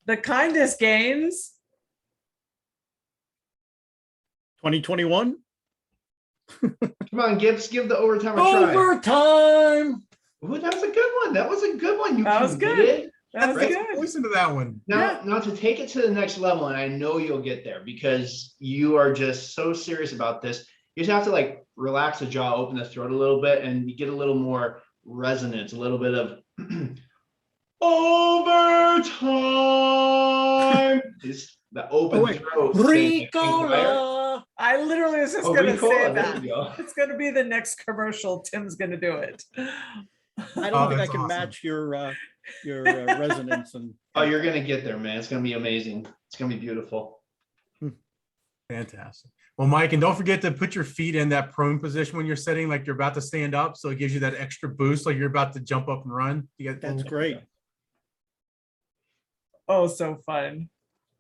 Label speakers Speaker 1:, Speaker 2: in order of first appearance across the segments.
Speaker 1: The kindest games.
Speaker 2: 2021.
Speaker 3: Come on, give the overtime a try.
Speaker 2: Overtime.
Speaker 3: Ooh, that was a good one. That was a good one. You
Speaker 1: That was good.
Speaker 3: committed.
Speaker 1: That was
Speaker 3: Right.
Speaker 1: good.
Speaker 4: Listen to that one.
Speaker 3: Now to take it to the next level, and I know you'll get there because you are just so serious about this. You just have to like relax the jaw, open the throat a little bit, and you get a little more resonance, a little bit of overtime. Just the open throat.
Speaker 2: Ricola.
Speaker 1: I literally was just
Speaker 3: Oh,
Speaker 1: going to
Speaker 3: Ricola,
Speaker 1: say
Speaker 3: there
Speaker 1: that.
Speaker 3: you go.
Speaker 1: It's going to be the next commercial. Tim's going to do it.
Speaker 2: I don't think I
Speaker 4: that's
Speaker 2: can
Speaker 4: awesome.
Speaker 2: match your resonance and.
Speaker 3: Oh, you're gonna get there, man. It's gonna be amazing. It's gonna be beautiful.
Speaker 4: Fantastic. Well, Mike, and don't forget to put your feet in that prone position when you're sitting, like you're about to stand up. So it gives you that extra boost, like you're about to jump up and run.
Speaker 2: That's great.
Speaker 1: Oh, so fun.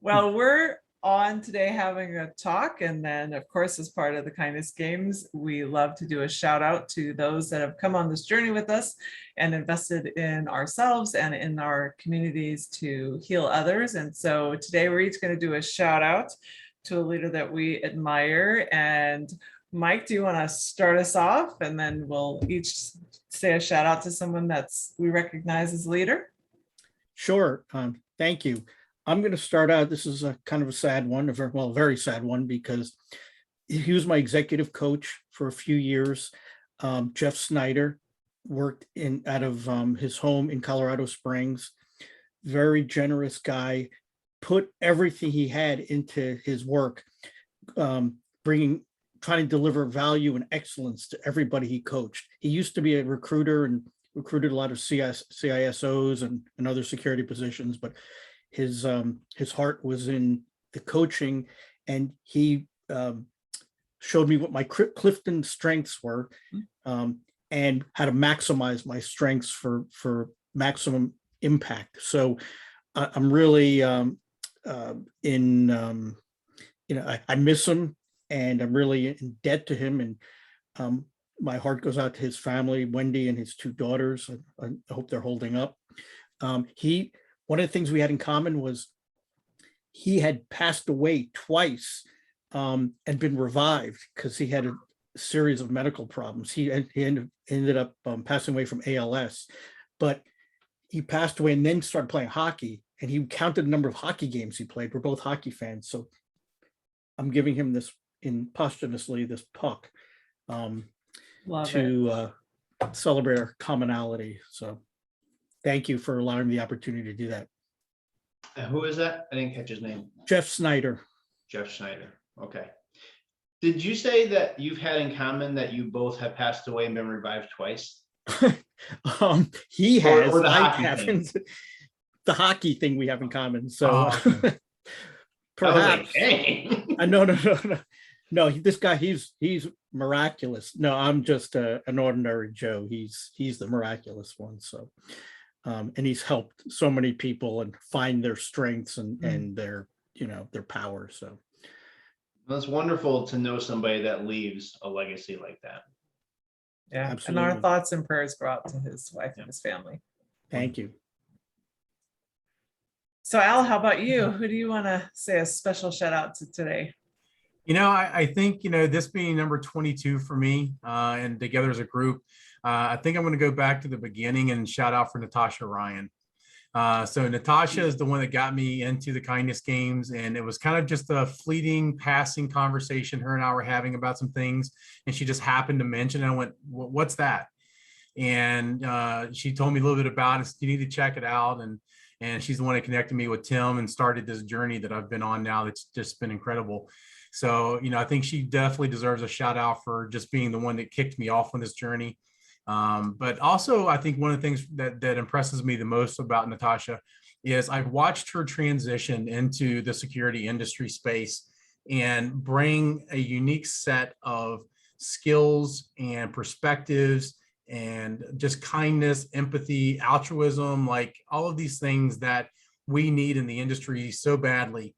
Speaker 1: Well, we're on today having a talk, and then of course, as part of the kindness games, we love to do a shout out to those that have come on this journey with us and invested in ourselves and in our communities to heal others. And so today we're each going to do a shout out to a leader that we admire. And Mike, do you want to start us off, and then we'll each say a shout out to someone that's we recognize as a leader?
Speaker 2: Sure. Thank you. I'm going to start out. This is a kind of a sad one, a very sad one, because he was my executive coach for a few years. Jeff Snyder worked out of his home in Colorado Springs. Very generous guy, put everything he had into his work, trying to deliver value and excellence to everybody he coached. He used to be a recruiter and recruited a lot of CISOs and other security positions, but his heart was in the coaching, and he showed me what my Clifton strengths were, and how to maximize my strengths for maximum impact. So I'm really I miss him, and I'm really in debt to him, and my heart goes out to his family, Wendy and his two daughters. I hope they're holding up. One of the things we had in common was he had passed away twice and been revived because he had a series of medical problems. He ended up passing away from ALS, but he passed away and then started playing hockey, and he counted the number of hockey games he played. We're both hockey fans, so I'm giving him this posthumously, this puck to celebrate our commonality. So thank you for allowing me the opportunity to do that.
Speaker 3: Who is that? I didn't catch his name.
Speaker 2: Jeff Snyder.
Speaker 3: Jeff Schneider. Okay. Did you say that you've had in common that you both have passed away and been revived twice?
Speaker 2: He has.
Speaker 3: Or the
Speaker 2: I
Speaker 3: hockey
Speaker 2: haven't.
Speaker 3: thing.
Speaker 2: The hockey thing we have in common. So perhaps. No. This guy, he's miraculous. No, I'm just an ordinary Joe. He's the miraculous one. So, and he's helped so many people and find their strengths and their power. So.
Speaker 3: Well, it's wonderful to know somebody that leaves a legacy like that.
Speaker 1: Yeah,
Speaker 2: Absolutely.
Speaker 1: and our thoughts and prayers go out to his wife and his family.
Speaker 2: Thank you.
Speaker 1: So Al, how about you? Who do you want to say a special shout out to today?
Speaker 4: I think, this being number 22 for me and together as a group, I think I'm going to go back to the beginning and shout out for Natasha Ryan. So Natasha is the one that got me into the kindness games, and it was kind of just a fleeting passing conversation her and I were having about some things, and she just happened to mention, and I went, what's that? And she told me a little bit about it. You need to check it out. And she's the one that connected me with Tim and started this journey that I've been on now. That's just been incredible. So, I think she definitely deserves a shout out for just being the one that kicked me off on this journey. But also, I think one of the things that impresses me the most about Natasha is I've watched her transition into the security industry space and bring a unique set of skills and perspectives and just kindness, empathy, altruism, like all of these things that we need in the industry so badly,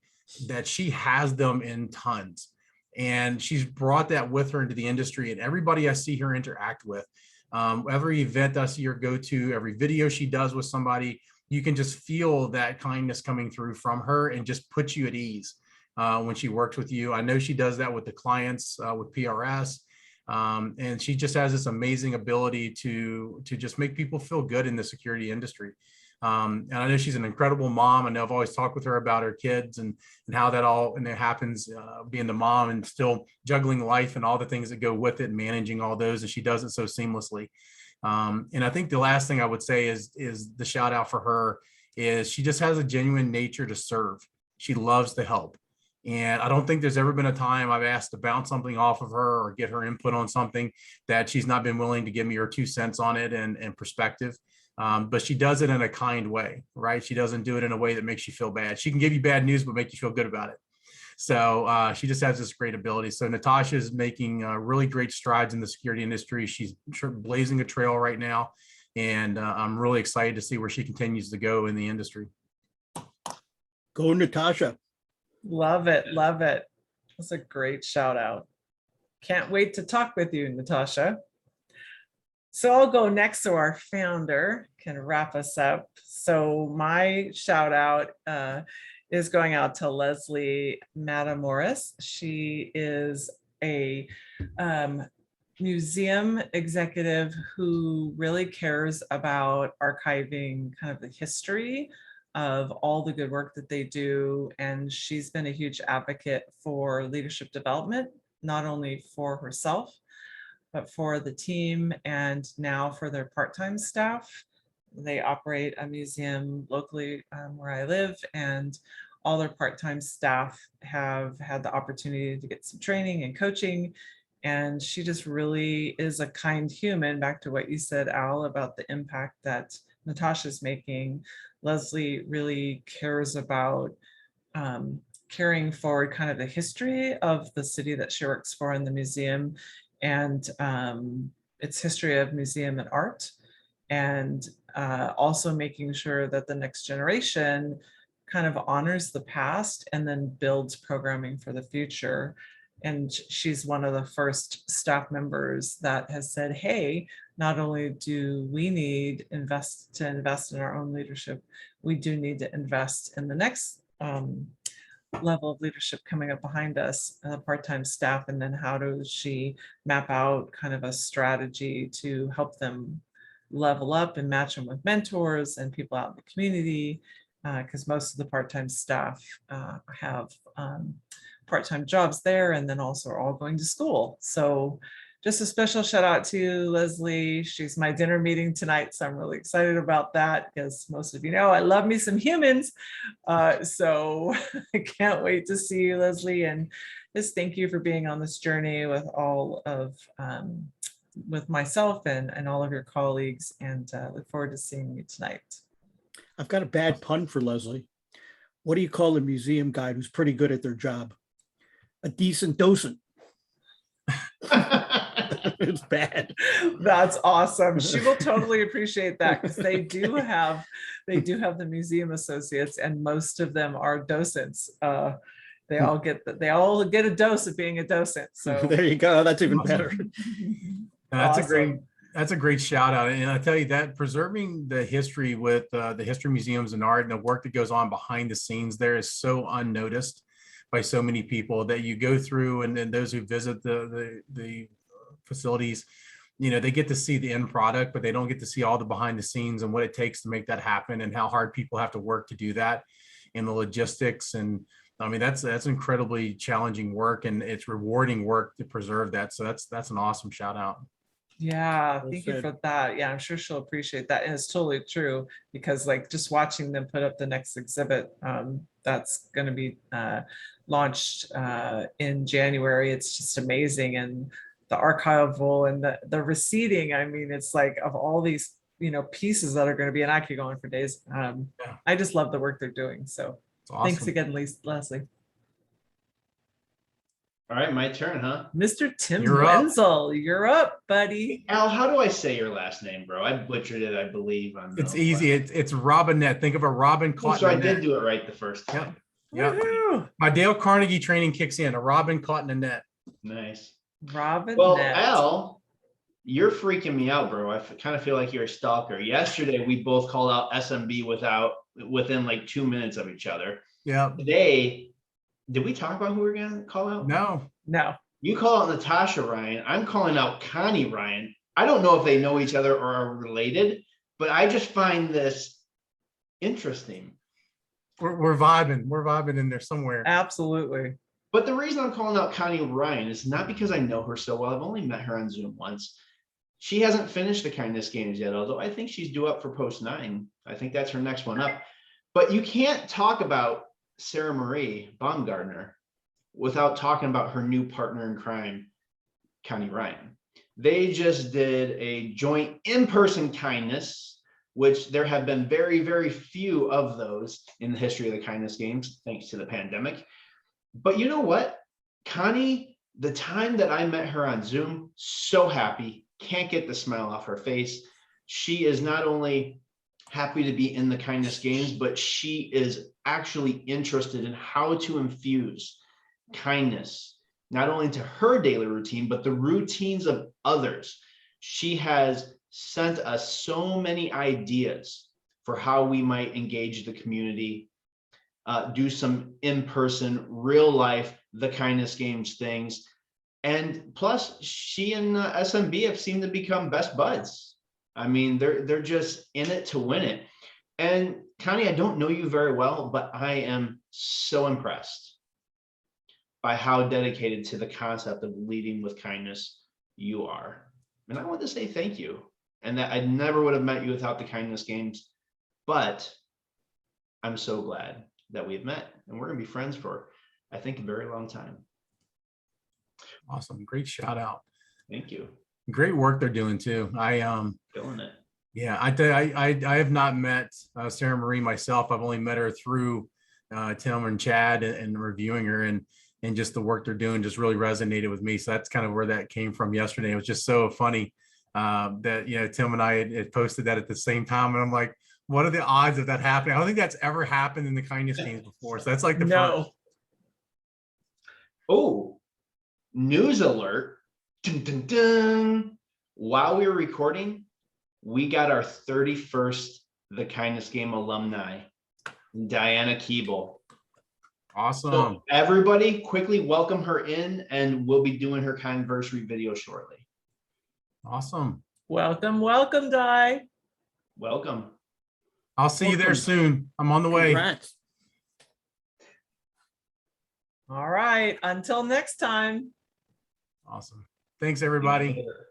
Speaker 4: that she has them in tons. And she's brought that with her into the industry, and everybody I see her interact with, every event I see her go to, every video she does with somebody, you can just feel that kindness coming through from her and just puts you at ease when she works with you. I know she does that with the clients with PRS. And she just has this amazing ability to just make people feel good in the security industry. And I know she's an incredible mom. I know I've always talked with her about her kids and how that all and it happens being the mom and still juggling life and all the things that go with it and managing all those. And she does it so seamlessly. And I think the last thing I would say is the shout out for her is she just has a genuine nature to serve. She loves to help. And I don't think there's ever been a time I've asked to bounce something off of her or get her input on something that she's not been willing to give me her 2 cents on it and perspective. But she does it in a kind way, right? She doesn't do it in a way that makes you feel bad. She can give you bad news, but make you feel good about it. So she just has this great ability. So Natasha is making really great strides in the security industry. She's blazing a trail right now. And I'm really excited to see where she continues to go in the industry.
Speaker 2: Go, Natasha.
Speaker 1: Love it. Love it. That's a great shout out. Can't wait to talk with you, Natasha. So I'll go next so our founder can wrap us up. So my shout out is going out to Leslie Matamoris. She is a museum executive who really cares about archiving kind of the history of all the good work that they do. And she's been a huge advocate for leadership development, not only for herself, but for the team and now for their part-time staff. They operate a museum locally where I live, and all their part-time staff have had the opportunity to get some training and coaching. And she just really is a kind human, back to what you said, Al, about the impact that Natasha's making. Leslie really cares about carrying forward kind of the history of the city that she works for in the museum and its history of museum and art, and also making sure that the next generation kind of honors the past and then builds programming for the future. And she's one of the first staff members that has said, hey, not only do we need to invest in our own leadership, we do need to invest in the next level of leadership coming up behind us, part-time staff. And then how does she map out kind of a strategy to help them level up and match them with mentors and people out in the community? Because most of the part-time staff have part-time jobs there, and then also are all going to school. So just a special shout out to Leslie. She's my dinner meeting tonight, so I'm really excited about that because most of you know I love me some humans. So I can't wait to see you, Leslie, and just thank you for being on this journey with all of with myself and all of your colleagues, and look forward to seeing you tonight.
Speaker 2: I've got a bad pun for Leslie. What do you call a museum guide who's pretty good at their job? A decent docent. It's bad.
Speaker 1: That's awesome. She will totally appreciate that, because they do have the museum associates, and most of them are docents. They all get a dose of being a docent. So
Speaker 2: there you go. That's even better.
Speaker 4: That's
Speaker 1: awesome.
Speaker 4: a great shout out. And I tell you that preserving the history with the history museums and art and the work that goes on behind the scenes there is so unnoticed by so many people that you go through, and then those who visit the facilities, you know, they get to see the end product, but they don't get to see all the behind the scenes and what it takes to make that happen and how hard people have to work to do that, and the logistics. And I mean, that's incredibly challenging work, and it's rewarding work to preserve that. So that's an awesome shout out.
Speaker 1: Yeah, thank you for that. Yeah, I'm sure she'll appreciate that. And it's totally true, because like just watching them put up the next exhibit that's going to be launched in January, it's just amazing. And the archival and the receipting, I mean, it's like of all these, you know, pieces that are going to be, and I could go on for days. I just love the work they're doing. So
Speaker 4: Awesome.
Speaker 1: Thanks again, Leslie.
Speaker 3: All right, my turn, huh?
Speaker 1: Mr. Tim
Speaker 4: You're up.
Speaker 1: Wenzel, you're up, buddy.
Speaker 3: Al, how do I say your last name, bro? I butchered it, I believe.
Speaker 4: It's easy. It's Robinette. Think of a robin caught
Speaker 3: so
Speaker 4: in a
Speaker 3: I did
Speaker 4: net.
Speaker 3: do it right the first time.
Speaker 4: Yeah.
Speaker 1: Woohoo!
Speaker 4: My Dale Carnegie training kicks in. A robin caught in a net.
Speaker 3: Nice.
Speaker 1: Robin.
Speaker 3: Well,
Speaker 1: Nett.
Speaker 3: Al, you're freaking me out, bro. I kind of feel like you're a stalker. Yesterday, we both called out SMB within like 2 minutes of each other.
Speaker 4: Yeah.
Speaker 3: Today, did we talk about who we're gonna call out?
Speaker 1: No.
Speaker 3: You call out Natasha Ryan. I'm calling out Connie Ryan. I don't know if they know each other or are related, but I just find this interesting.
Speaker 4: We're vibing. We're vibing in there somewhere.
Speaker 1: Absolutely.
Speaker 3: But the reason I'm calling out Connie Ryan is not because I know her so well. I've only met her on Zoom once. She hasn't finished the kindness games yet, although I think she's due up for post 9. I think that's her next one up. But you can't talk about Sarah Marie Baumgartner without talking about her new partner in crime, Connie Ryan. They just did a joint in-person kindness, which there have been very, very few of those in the history of the kindness games, thanks to the pandemic. But you know what? Connie, the time that I met her on Zoom, so happy, can't get the smile off her face. She is not only happy to be in the kindness games, but she is actually interested in how to infuse kindness, not only to her daily routine, but the routines of others. She has sent us so many ideas for how we might engage the community, do some in-person, real life, the kindness games things. And plus, she and SMB have seemed to become best buds. I mean, they're just in it to win it. And Connie, I don't know you very well, but I am so impressed by how dedicated to the concept of leading with kindness you are. And I want to say thank you. And that I never would have met you without the kindness games, but I'm so glad that we've met and we're gonna be friends for, I think, a very long time.
Speaker 4: Awesome. Great shout out.
Speaker 3: Thank you.
Speaker 4: Great work they're doing too.
Speaker 3: Feeling it.
Speaker 4: Yeah, I have not met Sarah Marie myself. I've only met her through Tim and Chad and reviewing her, and just the work they're doing just really resonated with me. So that's kind of where that came from yesterday. It was just so funny that, you know, Tim and I had posted that at the same time. And I'm like, what are the odds of that happening? I don't think that's ever happened in the kindness games before. So that's like the first.
Speaker 3: Oh, news alert. Dun, dun, dun. While we were recording, we got our 31st The Kindness Game alumni, Diana Keeble.
Speaker 4: Awesome.
Speaker 3: So everybody quickly welcome her in, and we'll be doing her anniversary video shortly.
Speaker 4: Awesome.
Speaker 1: Welcome, welcome, Di.
Speaker 3: Welcome.
Speaker 4: I'll see you there soon. I'm on the way.
Speaker 2: Congrats.
Speaker 1: All right. Until next time.
Speaker 4: Awesome. Thanks, everybody.
Speaker 3: Later.